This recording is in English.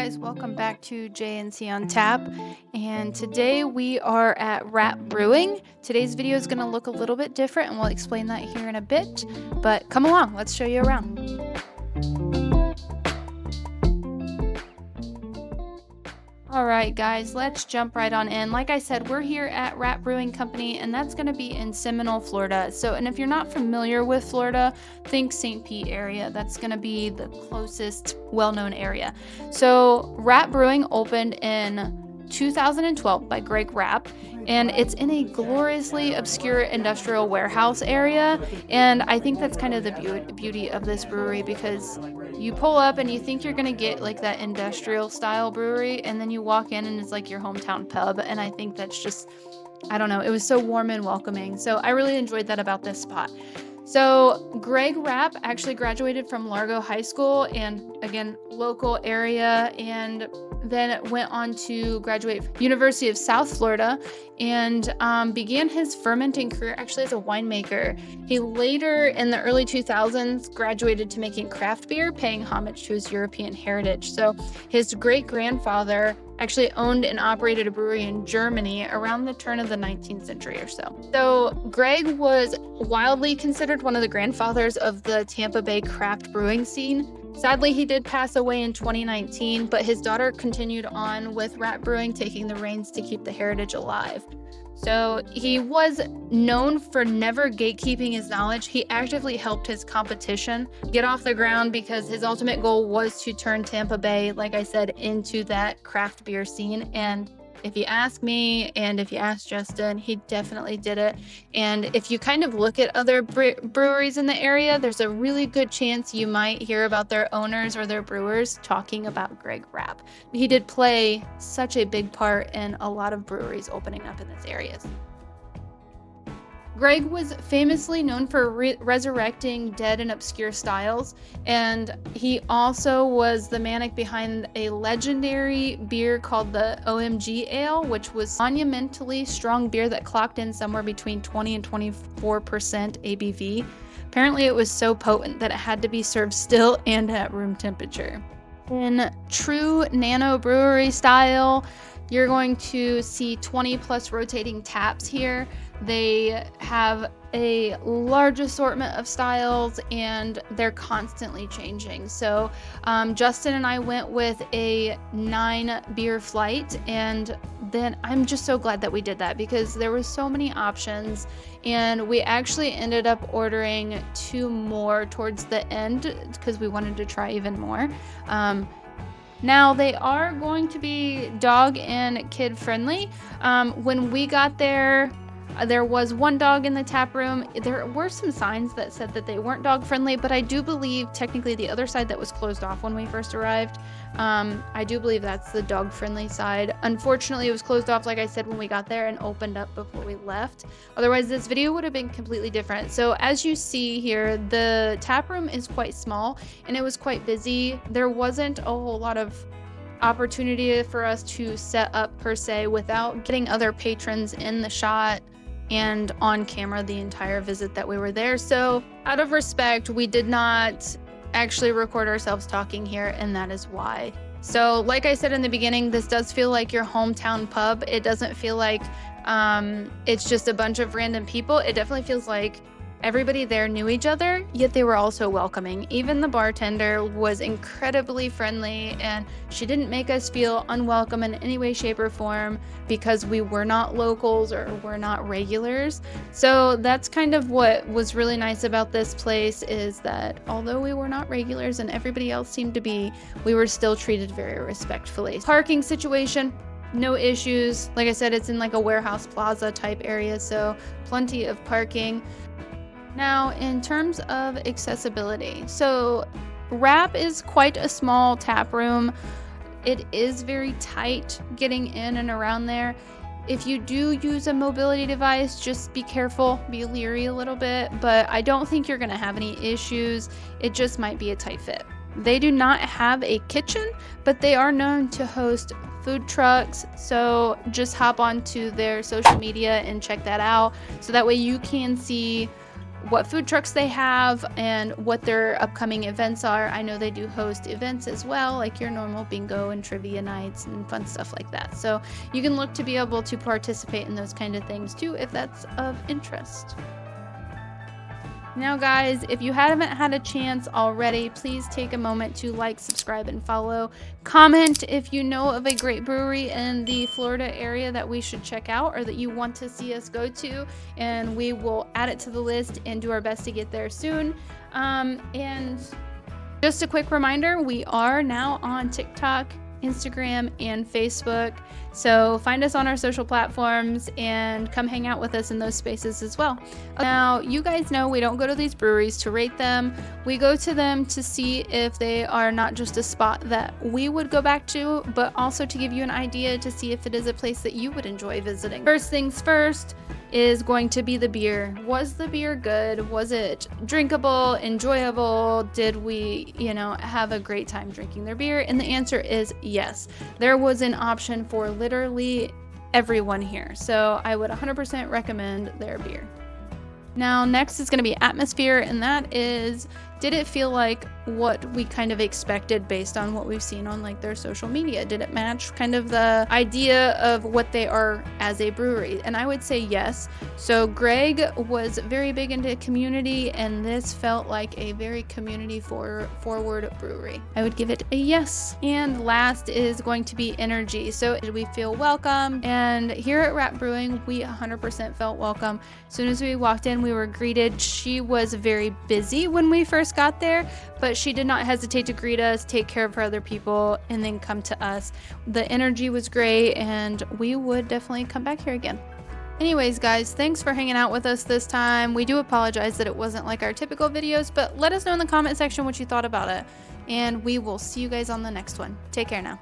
guys, welcome back to JNC on Tap, and today we are at Rapp Brewing. Today's video is going to look a little bit different and we'll explain that here in a bit, but come along, let's show you around. Alright guys, let's jump right on in. Like I said, we're here at Rapp Brewing Company, and that's going to be in Seminole, Florida. And if you're not familiar with Florida, think St. Pete area. That's going to be the closest well-known area. So Rapp Brewing opened in 2012 by Greg Rapp, and it's in a gloriously obscure industrial warehouse area, and I think that's kind of the beauty of this brewery, because you pull up and you think you're gonna get like that industrial style brewery, and then you walk in and it's like your hometown pub, and I think that's just, I don't know, it was so warm and welcoming. So I really enjoyed that about this spot. So Greg Rapp actually graduated from Largo High School, and again, local area, and then went on to graduate from University of South Florida, and began his fermenting career actually as a winemaker. He later, in the early 2000s, graduated to making craft beer, paying homage to his European heritage. So his great-grandfather actually owned and operated a brewery in Germany around the turn of the 19th century or so. So Greg was wildly considered one of the grandfathers of the Tampa Bay craft brewing scene. Sadly, he did pass away in 2019, but his daughter continued on with Rapp Brewing, taking the reins to keep the heritage alive. So he was known for never gatekeeping his knowledge. He actively helped his competition get off the ground, because his ultimate goal was to turn Tampa Bay, like I said, into that craft beer scene. And if you ask me, and if you ask Justin, he definitely did it. And if you kind of look at other breweries in the area, there's a really good chance you might hear about their owners or their brewers talking about Greg Rapp. He did play such a big part in a lot of breweries opening up in this area. Greg was famously known for resurrecting dead and obscure styles, and he also was the manic behind a legendary beer called the OMG Ale, which was monumentally strong beer that clocked in somewhere between 20 and 24% ABV. Apparently it was so potent that it had to be served still and at room temperature. In true nano brewery style, you're going to see 20 plus rotating taps here. They have a large assortment of styles, and they're constantly changing. So Justin and I went with a 9 beer flight, and then I'm just so glad that we did that, because there were so many options, and we actually ended up ordering 2 more towards the end because we wanted to try even more. Now, they are going to be dog and kid friendly. When we got there was 1 dog in the tap room. There were some signs that said that they weren't dog friendly, but I do believe technically the other side that was closed off when we first arrived, I do believe that's the dog friendly side. Unfortunately, it was closed off, like I said, when we got there, and opened up before we left. Otherwise, this video would have been completely different. So as you see here, the tap room is quite small, and it was quite busy. There wasn't a whole lot of opportunity for us to set up per se without getting other patrons in the shot and on camera the entire visit that we were there. So out of respect, we did not actually record ourselves talking here, and that is why. So like I said in the beginning, this does feel like your hometown pub. It doesn't feel like it's just a bunch of random people. It definitely feels like everybody there knew each other, yet they were also welcoming. Even the bartender was incredibly friendly, and she didn't make us feel unwelcome in any way, shape, or form because we were not locals or were not regulars. So that's kind of what was really nice about this place, is that although we were not regulars and everybody else seemed to be, we were still treated very respectfully. Parking situation, no issues. Like I said, it's in like a warehouse plaza type area, so plenty of parking. Now, in terms of accessibility, so Rapp is quite a small tap room. It is very tight getting in and around there. If you do use a mobility device, just be careful, be leery a little bit, but I don't think you're gonna have any issues. It just might be a tight fit. They do not have a kitchen, but they are known to host food trucks, so just hop onto their social media and check that out, so that way you can see what food trucks they have and what their upcoming events are. I know they do host events as well, like your normal bingo and trivia nights and fun stuff like that. So you can look to be able to participate in those kind of things too if that's of interest. Now guys, if you haven't had a chance already, please take a moment to like, subscribe, and follow. Comment if you know of a great brewery in the Florida area that we should check out or that you want to see us go to, and we will add it to the list and do our best to get there soon. And just a quick reminder, we are now on TikTok, Instagram, and Facebook. So find us on our social platforms and come hang out with us in those spaces as well. Now, you guys know we don't go to these breweries to rate them. We go to them to see if they are not just a spot that we would go back to, but also to give you an idea to see if it is a place that you would enjoy visiting. First things first is going to be the beer. Was the beer good? Was it drinkable, enjoyable? Did we, have a great time drinking their beer? And the answer is yes. There was an option for literally everyone here. So I would 100% recommend their beer. Now, next is going to be atmosphere, and that is, did it feel like what we kind of expected based on what we've seen on like their social media? Did it match kind of the idea of what they are as a brewery? And I would say yes. So Greg was very big into community, and this felt like a very community forward brewery. I would give it a yes. And last is going to be energy. So did we feel welcome? And here at Rapp Brewing, we 100% felt welcome. As soon as we walked in, we were greeted. She was very busy when we first got there, but she did not hesitate to greet us, take care of her other people, and then come to us. The energy was great, and we would definitely come back here again. Anyways, guys, thanks for hanging out with us this time. We do apologize that it wasn't like our typical videos, but let us know in the comment section what you thought about it, and we will see you guys on the next one. Take care now.